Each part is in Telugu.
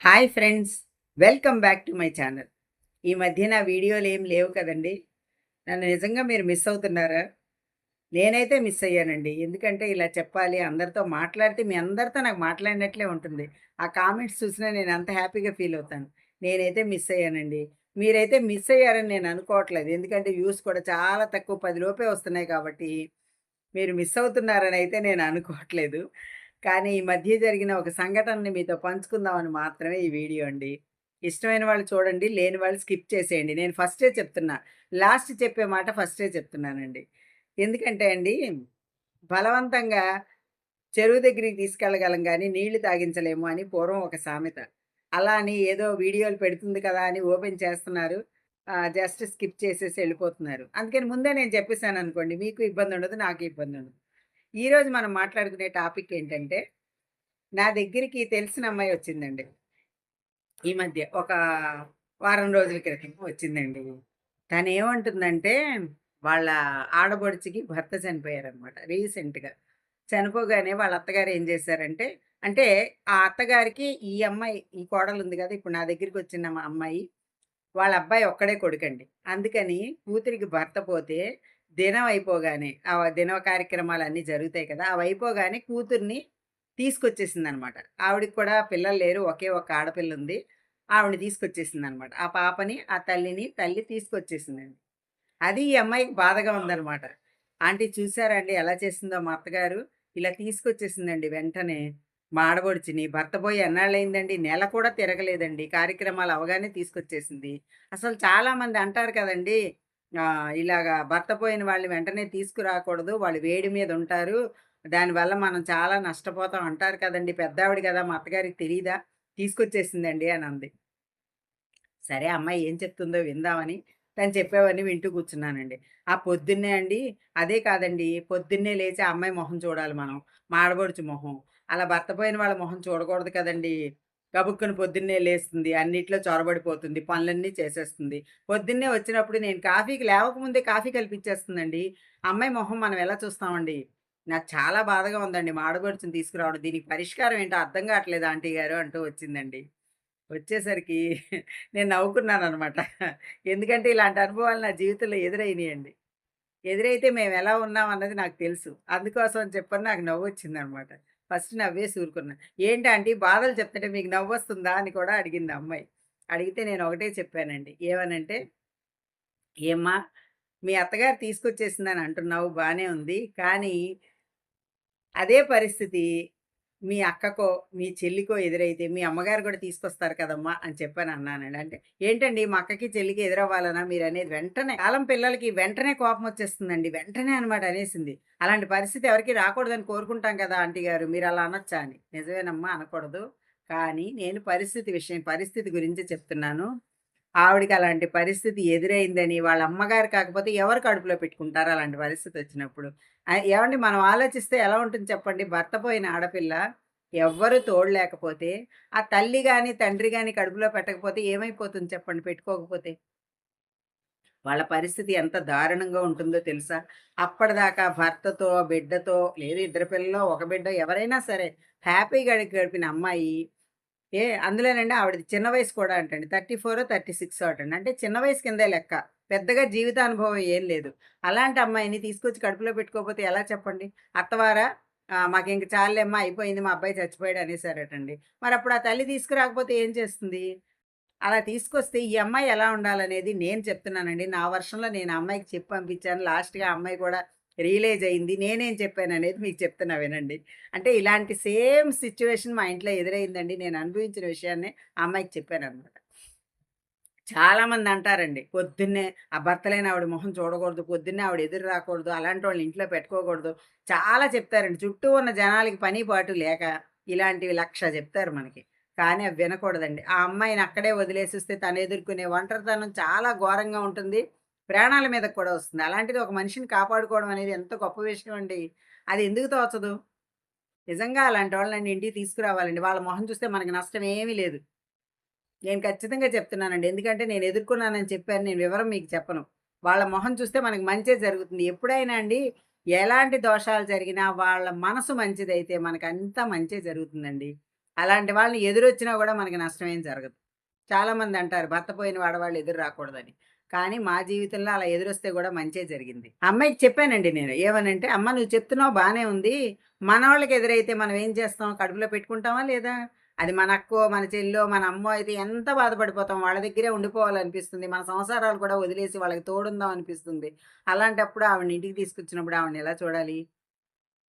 Hi friends, welcome back to my channel. ఈ మధ్య నా వీడియోలు ఏం లేవు కదండి. నన్ను నిజంగా మీరు మిస్ అవుతున్నారా? నేనైతే మిస్ అయ్యానండి. ఎందుకంటే ఇలా చెప్పాలి, అందరితో మాట్లాడితే మీ అందరితో నాకు మాట్లాడినట్లే ఉంటుంది. ఆ కామెంట్స్ చూసినా నేను అంత హ్యాపీగా ఫీల్ అవుతాను. నేనైతే మిస్ అయ్యానండి. మీరైతే మిస్ అయ్యారని నేను అనుకోవట్లేదు. ఎందుకంటే వ్యూస్ కూడా చాలా తక్కువ 10 లోపే వస్తున్నాయి కాబట్టి మీరు మిస్ అవుతున్నారని అయితే నేను అనుకోవట్లేదు. కానీ ఈ మధ్య జరిగిన ఒక సంఘటనని మీతో పంచుకుందామని మాత్రమే ఈ వీడియో అండి. ఇష్టమైన వాళ్ళు చూడండి, లేని వాళ్ళు స్కిప్ చేసేయండి. నేను ఫస్టే చెప్తున్నా. లాస్ట్ చెప్పే మాట ఫస్టే చెప్తున్నానండి. ఎందుకంటే అండి, బలవంతంగా చెరువు దగ్గరికి తీసుకెళ్ళగలం గానీ, నీళ్లు తాగించలేము అని పూర్వం ఒక సామెత. అలా అని ఏదో వీడియోలు పెడుతుంది కదా అని ఓపెన్ చేస్తున్నారు. జస్ట్ స్కిప్ చేసేసి ఎళ్ళిపోతున్నారు. అందుకని ముందే నేను చెప్పేసాననుకోండి, మీకు ఇబ్బందుండదు, నాకు ఇబ్బందుండదు. ఈరోజు మనం మాట్లాడుకునే టాపిక్ ఏంటంటే, నా దగ్గరికి తెలిసిన అమ్మాయి వచ్చిందండి. ఈ మధ్య ఒక వారం రోజుల క్రితం వచ్చిందండి. తనేమంటుందంటే, వాళ్ళ ఆడపడుచుకి భర్త చనిపోయారనమాట రీసెంట్‌గా. చనిపోగానే వాళ్ళ అత్తగారు ఏం చేశారంటే, అంటే ఆ అత్తగారికి ఈ అమ్మాయి, ఈ కోడలుంది గదా! ఇప్పుడు నా దగ్గరికొచ్చిన అమ్మాయి, వాళ్ళ అబ్బాయి ఒక్కడే కొడుకండి. అందుకని కూతురికి భర్త పోతే దినం అయిపోగానే, దినం కార్యక్రమాలన్నీ జరుగుతాయి కదా! అవయిపోగానే కూతుర్ని తీసుకొచ్చేసిందనమాట. ఆవిడకి కూడా పిల్లలు లేరు. ఒకే ఒక ఆడపిల్లుంది. ఆవిడని తీసుకొచ్చేసిందనమాట. ఆ పాపని, ఆ తల్లిని తల్లి తీసుకొచ్చేసిందండి. అది ఈ అమ్మాయికి బాధగా ఉందనమాట. ఆంటీ చూసారా అండి ఎలా చేసిందో మా అత్తగారు? ఇలా తీసుకొచ్చేసిందండి వెంటనే. మా ఆడపడుచుని. భర్త పోయి ఎన్నాళ్ళయిందండి? నెల కూడా తిరగలేదండి. కార్యక్రమాలు అవ్వగానే తీసుకొచ్చేసింది. అసలు చాలామంది అంటారు కదండీ! ఇలాగా భర్త పోయిన వాళ్ళని వెంటనే తీసుకురాకూడదు. వాళ్ళు వేడి మీద ఉంటారు. దానివల్ల మనం చాలా నష్టపోతాం అంటారు కదండీ! పెద్దావిడ గదా! మా అత్తగారికి తెలీదా? తీసుకొచ్చేసిందండి అని అంది. సరే అమ్మాయి ఏం చెప్తుందో విందామని తను చెప్పేవన్నీ వింటూ కూర్చున్నానండి. ఆ పొద్దున్నే అండి అదే కాదండి, పొద్దున్నే లేచి ఆ అమ్మాయి మొహం చూడాలి మనం. మా ఆడపడుచు మొహం. అలా భర్త పోయిన వాళ్ళ మొహం చూడకూడదు కదండీ! గబుక్కున పొద్దున్నే లేస్తుంది. అన్నిట్లో చొరబడిపోతుంది. పనులన్నీ చేసేస్తుంది. పొద్దున్నే వచ్చినప్పుడు నేను కాఫీకి లేవకముందే కాఫీ కలిపిచ్చేస్తుందండి. ఆ అమ్మాయి మొహం మనం ఎలా చూస్తామండి? నాకు చాలా బాధగా ఉందండి మా ఆడపడుచుని తీసుకురావడం. దీనికి పరిష్కారం ఏంటో అర్థం కావట్లేదు ఆంటీ గారు అంటూ వచ్చిందండి. వచ్చేసరికి నేను నవ్వుకున్నాననమాట. ఎందుకంటే ఇలాంటి అనుభవాలు నా జీవితంలో ఎదురైనియండి. ఎదురైతే మేమెలా ఉన్నామన్నది నాకు తెలుసు. అందుకోసం అని చెప్పని నాకు నవ్వొచ్చిందనమాట. ఫస్ట్ నవ్వేసి ఊరుకున్నా. "ఏంటి ఆంటీ బాధలు చెప్తుంటే మీకు నవ్వొస్తుందా?" అని కూడా అడిగింది ఆ అమ్మాయి. అడిగితే నేను ఒకటే చెప్పానండి. ఏమనంటే, "ఏమ్మా మీ అత్తగారు తీసుకొచ్చేసిందని అంటున్నావు బానే ఉంది. కానీ అదే పరిస్థితి మీ అక్కకో, మీ చెల్లికో ఎదురైతే మీ అమ్మగారు కూడా తీసుకొస్తారు కదమ్మా! అని చెప్పనన్నానండి. అంటే, ఏంటండి మా అక్కకి, చెల్లికి ఎదురవ్వాలనా మీరనేది? వెంటనే కాలం పిల్లలకి వెంటనే కోపమొచ్చేస్తుందండి. వెంటనే అనమాట అనేసింది. అలాంటి పరిస్థితి ఎవరికీ రాకూడదని కోరుకుంటాం కదా! ఆంటీ గారు మీరలా అనొచ్చా అని. నిజమేనమ్మా అనకూడదు. కానీ నేను పరిస్థితి గురించి చెప్తున్నాను. ఆవిడకి అలాంటి పరిస్థితి ఎదురైందని వాళ్ళ అమ్మగారు కాకపోతే ఎవరు కడుపులో పెట్టుకుంటారు అలాంటి పరిస్థితి వచ్చినప్పుడు. ఏవండీ మనం ఆలోచిస్తే ఎలా ఉంటుంది చెప్పండి? భర్త పోయిన ఆడపిల్ల ఎవ్వరు తోడు లేకపోతే, ఆ తల్లి గాని, తండ్రి గాని కడుపులో పెట్టకపోతే ఏమైపోతుంది చెప్పండి పెట్టుకోకపోతే? వాళ్ళ పరిస్థితి ఎంత దారుణంగా ఉంటుందో తెలుసా? అప్పటిదాకా భర్తతో, బిడ్డతో లేదు ఇద్దరు పిల్లలో, ఒక బిడ్డ ఎవరైనా సరే హ్యాపీగా గడిపిన అమ్మాయి అందులోనండి ఆవిడది చిన్న వయసు కూడా అంటండి. 34 36 అటండి. అంటే చిన్న వయసు కిందే లెక్క. పెద్దగా జీవితానుభవం ఏం లేదు. అలాంటి అమ్మాయిని తీసుకొచ్చి కడుపులో పెట్టుకోకపోతే ఎలా చెప్పండి? అత్తవారా మాకింక చాలులేమ్మా అయిపోయింది మా అబ్బాయి చచ్చిపోయాడు అనేసారటండి. మరప్పుడు ఆ తల్లి తీసుకురాకపోతే ఏం చేస్తుంది? అలా తీసుకొస్తే ఈ అమ్మాయి ఎలా ఉండాలనేది నేను చెప్తున్నానండి. నా వర్షన్‌లో నేను ఆ అమ్మాయికి చెప్పి పంపించాను. లాస్ట్‌గా ఆ అమ్మాయి కూడా రియలైజ్ అయింది. నేనేం చెప్పాననేది మీకు చెప్తున్నా వినండి. అంటే ఇలాంటి సేమ్ సిట్యుయేషన్ మా ఇంట్లో ఎదురైందండి. నేను అనుభవించిన విషయాన్నే ఆ అమ్మాయికి చెప్పాననమాట. చాలామంది అంటారండి. పొద్దున్నే ఆ భర్తలేని ఆవిడ మొహం చూడకూడదు. పొద్దున్నే ఆవిడ ఎదురు రాకూడదు. అలాంటోళ్ళని ఇంట్లో పెట్టుకోకూడదు. చాలా చెప్తారండి. చుట్టూ ఉన్న జనాలకి పని పాటు లేక ఇలాంటివి 1,00,000 చెప్తారు మనకి. కానీ అవి వినకూడదండి. ఆ అమ్మాయిని అక్కడే వదిలేసొస్తే తను ఎదుర్కొనే ఒంటరితనం చాలా ఘోరంగా ఉంటుంది. ప్రాణాల మీదకి కూడా వస్తుంది. అలాంటిది ఒక మనిషిని కాపాడుకోవడం అనేది ఎంత గొప్ప విషయం అండి. అది ఎందుకు తోచదు? నిజంగా అలాంటి వాళ్ళని ఇంటికి తీసుకురావాలండి. వాళ్ళ మొహం చూస్తే మనకి నష్టం ఏమీ లేదు. నేను ఖచ్చితంగా చెప్తున్నానండి. ఎందుకంటే నేను ఎదుర్కొన్నానని చెప్పాను. నేను వివరం మీకు చెప్పను. వాళ్ళ మొహం చూస్తే మనకు మంచే జరుగుతుంది. ఎప్పుడైనా అండి ఎలాంటి దోషాలు జరిగినా వాళ్ళ మనసు మంచిదైతే మనకంతా మంచే జరుగుతుందండి. అలాంటి వాళ్ళని ఎదురొచ్చినా గూడా మనకి నష్టమేం జరగదు. చాలామంది అంటారు భర్త పోయిన ఆడవాళ్ళు ఎదురు రాకూడదని. కానీ మా జీవితంలో అలా ఎదురొస్తే గూడా మంచే జరిగింది. ఆ అమ్మాయికి చెప్పానండి నేను. ఏమనంటే, "అమ్మ నువ్వు చెప్తున్నావు బానే ఉంది. మనోళ్ళకి ఎదురైతే మనం ఏం చేస్తాం? కడుపులో పెట్టుకుంటామా లేదా? అది మన అక్కో, మన చెల్లో, మన అమ్మో అయితే ఎంత బాధపడిపోతాం. వాళ్ళ దగ్గరే ఉండిపోవాలనిపిస్తుంది. మన సంసారాలు కూడా వదిలేసి వాళ్ళకి తోడుందాం అనిపిస్తుంది. అలాంటప్పుడు ఆవిడని ఇంటికి తీసుకొచ్చినప్పుడు ఆవిడని ఎలా చూడాలి?"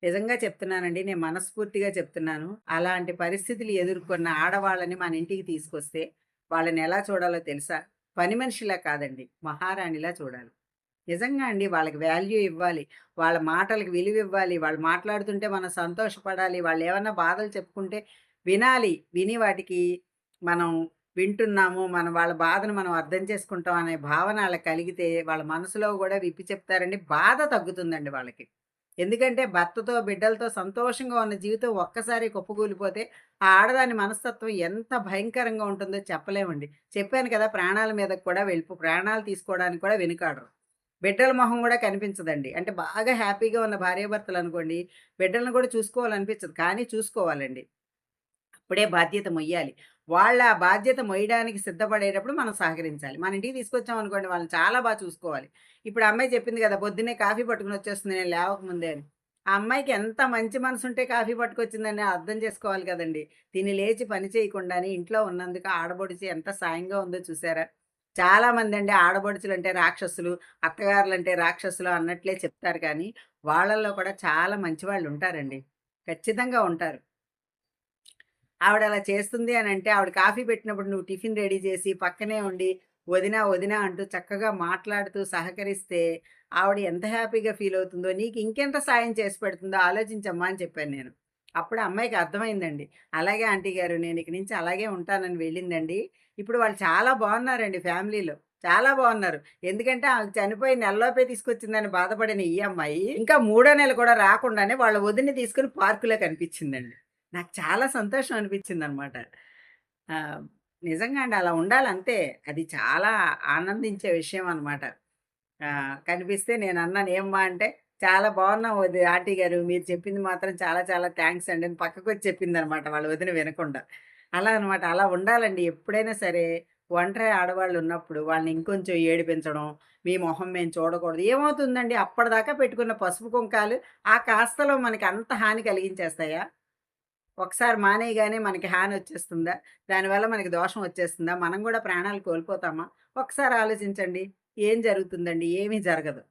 నిజంగా చెప్తున్నానండి. నేను మనస్ఫూర్తిగా చెప్తున్నాను. అలాంటి పరిస్థితులు ఎదుర్కొన్న ఆడవాళ్ళని మన ఇంటికి తీసుకొస్తే, వాళ్ళని ఎలా చూడాలో తెలుసా? పని మనిషిలా కాదండి. మహారాణిలా చూడాలి. నిజంగా అండి. వాళ్ళకి వాల్యూ ఇవ్వాలి. వాళ్ళ మాటలకి విలువివ్వాలి. వాళ్ళు మాట్లాడుతుంటే మనం సంతోషపడాలి. వాళ్ళేమన్నా బాధలు చెప్పుకుంటే వినాలి. విని వాటికి మనం వింటున్నాము. మనం వాళ్ళ బాధను మనం అర్థం చేసుకుంటాం అనే భావన ఆళ్ళకి కలిగితే, వాళ్ళ మనసులో గూడా విప్పి చెప్తారండి. బాధ తగ్గుతుందండి వాళ్ళకి. ఎందుకంటే భర్తతో, బిడ్డలతో సంతోషంగా ఉన్న జీవితం ఒక్కసారి కుప్పకూలిపోతే, ఆ ఆడదాని మనస్తత్వం ఎంత భయంకరంగా ఉంటుందో చెప్పలేమండి. చెప్పాను కదా! ప్రాణాల మీదకి కూడా ప్రాణాలు తీసుకోవడానికి కూడా వెనుకాడరు. బిడ్డల మొహం గూడా కనిపించదండి. అంటే బాగా హ్యాపీగా ఉన్న భార్యాభర్తలనుకోండి, బిడ్డలను కూడా చూసుకోవాలనిపించదు. కానీ చూసుకోవాలండి. అప్పుడే బాధ్యత మొయ్యాలి. వాళ్ళ ఆ బాధ్యత మొయ్యడానికి సిద్ధపడేటప్పుడు మనం సహకరించాలి. మన ఇంటికి తీసుకొచ్చామనుకోండి వాళ్ళని చాలా చూసుకోవాలి. ఇప్పుడు ఆ అమ్మాయి చెప్పింది గదా! పొద్దున్నే కాఫీ పట్టుకొనొచ్చేస్తుంది నేను లేవకముందే అని. ఆ అమ్మాయికి ఎంత మంచి మనసుంటే కాఫీ పట్టుకొచ్చిందని అర్థం చేసుకోవాలి కదండీ! తిని లేచి పని చేయకుండానే ఇంట్లో ఉన్నందుకు ఆడపడుచు ఎంత సాయంగా ఉందో చూసారా? చాలామందండి ఆడపడుచులంటే రాక్షసులు, అత్తగారులంటే రాక్షసులు అన్నట్లే చెప్తారు కానీ, వాళ్ళల్లో కూడా చాలా మంచివాళ్ళుంటారండి. ఖచ్చితంగా ఉంటారు. ఆవిడలా చేస్తుంది అనంటే, ఆవిడ కాఫీ పెట్టినప్పుడు నువ్వు టిఫిన్ రెడీ చేసి, పక్కనే ఉండి, వదినా, వదినా అంటూ చక్కగా మాట్లాడుతూ సహకరిస్తే, ఆవిడ ఎంత హ్యాపీగా ఫీలవుతుందో, నీకు ఇంకెంత సాయం చేసి పెడుతుందో ఆలోచించమ్మా అని చెప్పాను నేను. అప్పుడు ఆ అమ్మాయికి అర్థమైందండి. అలాగే ఆంటీ గారు నేను ఇక నుంచి అలాగే ఉంటానని వెళ్ళిందండి. ఇప్పుడు వాళ్ళు చాలా బావున్నారండి ఫ్యామిలీలో. చాలా బావున్నారు. ఎందుకంటే ఆమెకు చనిపోయి నెలలోపే తీసుకొచ్చిందని బాధపడిన ఈ అమ్మాయి, ఇంకా మూడో నెల కూడా రాకుండానే వాళ్ళ వదినని తీసుకొని పార్కులో కనిపించిందండి. నాకు చాలా సంతోషం అనిపించిందనమాట. ఆహ్, నిజంగా అండి అలా ఉండాలంతే. అది చాలా ఆనందించే విషయం అనమాట. కనిపిస్తే నేనన్నాను, "ఏమ్మా" అంటే, "చాలా బాగున్నాం ఆంటీ గారు. మీరు చెప్పింది మాత్రం చాలా చాలా థాంక్స్ అండి" అని పక్కకొచ్చి చెప్పిందనమాట వాళ్ళ వదిన వినకుండా. అలా అనమాట. అలా ఉండాలండి ఎప్పుడైనా సరే. ఒంటరి ఆడవాళ్ళున్నప్పుడు వాళ్ళని ఇంకొంచెం ఏడిపించడం, మీ మొహం మేము చూడకూడదు. ఏమవుతుందండి అప్పటిదాకా పెట్టుకున్న పసుపు, కుంకాలు ఆ కాస్తలో మనకి అంత హాని కలిగించేస్తాయా? ఒకసారి మానేయగానే మనకి హానొచ్చేస్తుందా? దానివల్ల మనకి దోషం వచ్చేస్తుందా? మనం గూడా ప్రాణాలు కోల్పోతామా? ఒకసారి ఆలోచించండి. ఏం జరుగుతుందండి? ఏమీ జరగదు.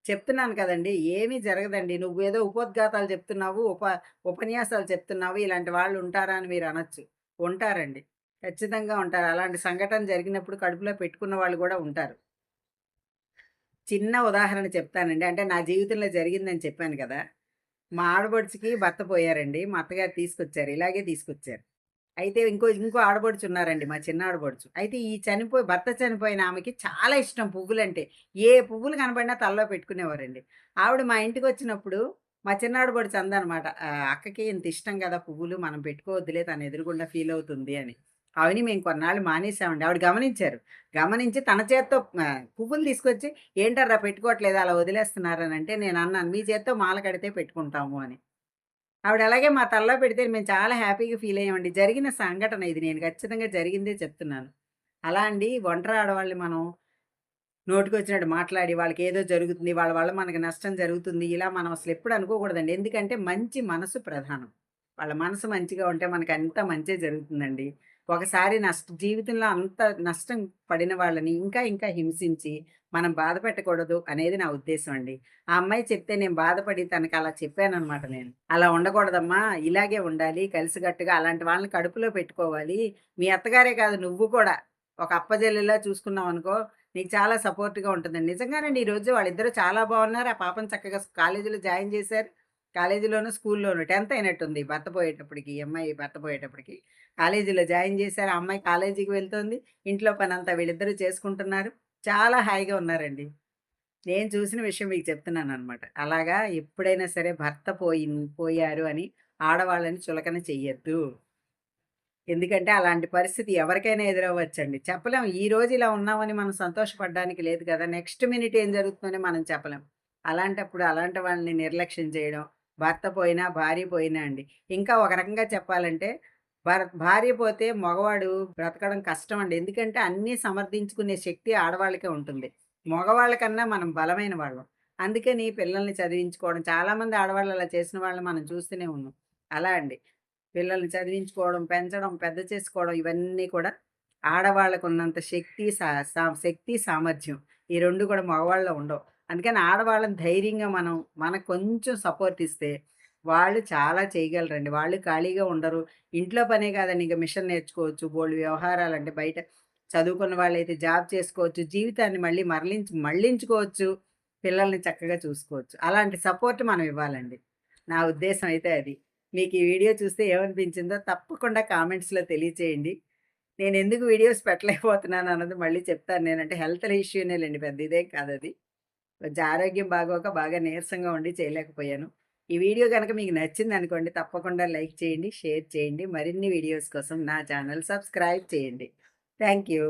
చెప్తున్నాను కదండీ! ఏమీ జరగదండి. నువ్వేదో ఉపోద్ఘాతాలు చెప్తున్నావు, ఉపన్యాసాలు చెప్తున్నావు, ఇలాంటి వాళ్ళు ఉంటారా అని మీరనొచ్చు. ఉంటారండి. ఖచ్చితంగా ఉంటారు. అలాంటి సంఘటన జరిగినప్పుడు కడుపులో పెట్టుకున్న వాళ్ళు గూడా ఉంటారు. చిన్న ఉదాహరణ చెప్తానండి. అంటే నా జీవితంలో జరిగిందని చెప్పాను కదా! మా ఆడపడుచుకి భర్త పోయారండి. మా అత్తగారు తీసుకొచ్చారు. ఇలాగే తీసుకొచ్చారు. అయితే ఇంకో ఆడపడుచున్నారండి. మా చిన్న ఆడపడుచు. అయితే ఈ భర్త చనిపోయిన ఆమెకి చాలా ఇష్టం పువ్వులంటే. ఏ పువ్వులు కనపడినా తలలో పెట్టుకునేవారండి. ఆవిడ మా ఇంటికొచ్చినప్పుడు మా చిన్న ఆడపడుచు అందనమాట. "అక్కకి ఇంత ఇష్టం గదా పువ్వులు మనం పెట్టుకోవద్దులే తను ఎదురుగుండా ఫీలవుతుంది" అని. అవని మేము కొన్నాళ్ళు మానేసామండి. ఆవిడ గమనించారు. గమనించి తన చేత్తో పువ్వులు తీసుకొచ్చి "ఏంటర్రా పెట్టుకోవట్లేదు అలా వదిలేస్తున్నారనంటే" నేనన్నాను, "మీ చేత్తో మాల కడితే పెట్టుకుంటాము" అని. ఆవిడ అలాగే మా తలలో పెడితే మేము చాలా హ్యాపీగా ఫీల్ అయ్యామండి. జరిగిన సంఘటన ఇది నేను ఖచ్చితంగా జరిగిందే చెప్తున్నాను. అలా అండి ఒంటరి ఆడవాళ్ళని మనం నోటికొచ్చినట్టు మాట్లాడి వాళ్ళకేదో జరుగుతుంది, వాళ్ళ వల్ల మనకు నష్టం జరుగుతుంది, ఇలా మనం అసలెప్పుడు అనుకోకూడదండి. ఎందుకంటే మంచి మనసు ప్రధానం. వాళ్ళ మనసు మంచిగా ఉంటే మనకంతా మంచే జరుగుతుందండి. ఒకసారి జీవితంలో అంత నష్టం పడిన వాళ్ళని ఇంకా ఇంకా హింసించి మనం బాధ పెట్టకూడదు అనేది నా ఉద్దేశం అండి. ఆ అమ్మాయి చెప్తే నేను బాధపడి తనకలా చెప్పాననమాట నేను. "అలా ఉండకూడదమ్మా! ఇలాగే ఉండాలి కలిసికట్టుగా అలాంటి వాళ్ళని కడుపులో పెట్టుకోవాలి. మీ అత్తగారే కాదు నువ్వు కూడా ఒక అప్పజెల్లెలా చూసుకున్నావనుకో నీకు చాలా సపోర్ట్‌గా ఉంటుందండి." నిజంగానండి ఈరోజు వాళ్ళిద్దరూ చాలా బాగున్నారు. ఆ పాపని చక్కగా కాలేజీలో జాయిన్ చేశారు. కాలేజీలోను, స్కూల్లోను 10థ్ అయినట్టుంది భర్త పోయేటప్పటికి. ఈ అమ్మాయి భర్త పోయేటప్పటికి. కాలేజీలో జాయిన్ చేశారు. ఆ అమ్మాయి కాలేజీకి వెళ్తోంది. ఇంట్లో పనంతా వీళ్ళిద్దరూ చేసుకుంటున్నారు. చాలా హాయిగా ఉన్నారండి. నేను చూసిన విషయం మీకు చెప్తున్నాననమాట. అలాగా ఎప్పుడైనా సరే భర్త పోయారు అని ఆడవాళ్ళని చులకన చెయ్యొద్దు. ఎందుకంటే అలాంటి పరిస్థితి ఎవరికైనా ఎదురవ్వచ్చండి. చెప్పలేం. ఈరోజు ఇలా ఉన్నామని మనం సంతోషపడడానికి లేదు కదా! నెక్స్ట్ మినిట్ ఏం జరుగుతుందని మనం చెప్పలేం. అలాంటప్పుడు అలాంటి వాళ్ళని నిర్లక్ష్యం చేయడం, భర్త పోయినా, భార్య పోయినా అండి. ఇంకా ఒక రకంగా చెప్పాలంటే భార్య పోతే మగవాడు బ్రతకడం కష్టమండి. ఎందుకంటే అన్నీ సమర్థించుకునే శక్తి ఆడవాళ్ళకే ఉంటుంది. మగవాళ్ళకన్నా మనం బలమైన వాళ్ళం. అందుకని పిల్లల్ని చదివించుకోవడం చాలామంది ఆడవాళ్ళు అలా చేసిన వాళ్ళని మనం చూస్తూనే ఉన్నాం. అలా అండి. పిల్లల్ని చదివించుకోవడం, పెంచడం, పెద్ద చేసుకోవడం ఇవన్నీ కూడా ఆడవాళ్ళకున్నంత శక్తి శక్తి, సామర్థ్యం ఈ 2 కూడా మగవాళ్ళలో ఉండవు. అందుకని ఆడవాళ్ళని ధైర్యంగా మనకు కొంచెం సపోర్ట్ ఇస్తే వాళ్ళు చాలా చేయగలరండి. వాళ్ళు ఖాళీగా ఉండరు. ఇంట్లో పనే కాదండి ఇంక మిషన్ నేర్చుకోవచ్చు. బోలెడు వ్యవహారాలంటే బయట చదువుకున్న వాళ్ళైతే జాబ్ చేసుకోవచ్చు. జీవితాన్ని మళ్ళీ మళ్ళించుకోవచ్చు. పిల్లల్ని చక్కగా చూసుకోవచ్చు. అలాంటి సపోర్ట్ మనం ఇవ్వాలండి. నా ఉద్దేశం అయితే అది. మీకు ఈ వీడియో చూస్తే ఏమనిపించిందో తప్పకుండా కామెంట్స్‌లో తెలియచేయండి. నేనెందుకు వీడియోస్ పెట్టలేకపోతున్నాను అన్నది మళ్ళీ చెప్తాను నేను. అంటే హెల్త్ ఇష్యూనేలెండి పెద్ద ఇదేం కాదది. కొంచెం ఆరోగ్యం బాగోక బాగా నీరసంగా ఉండి చేయలేకపోయాను. ఈ వీడియో గనక మీకు నచ్చిందనుకోండి తప్పకుండా లైక్ చేయండి, షేర్ చేయండి. మరిన్ని వీడియోస్ కోసం నా ఛానల్ సబ్స్క్రైబ్ చేయండి. Thank you.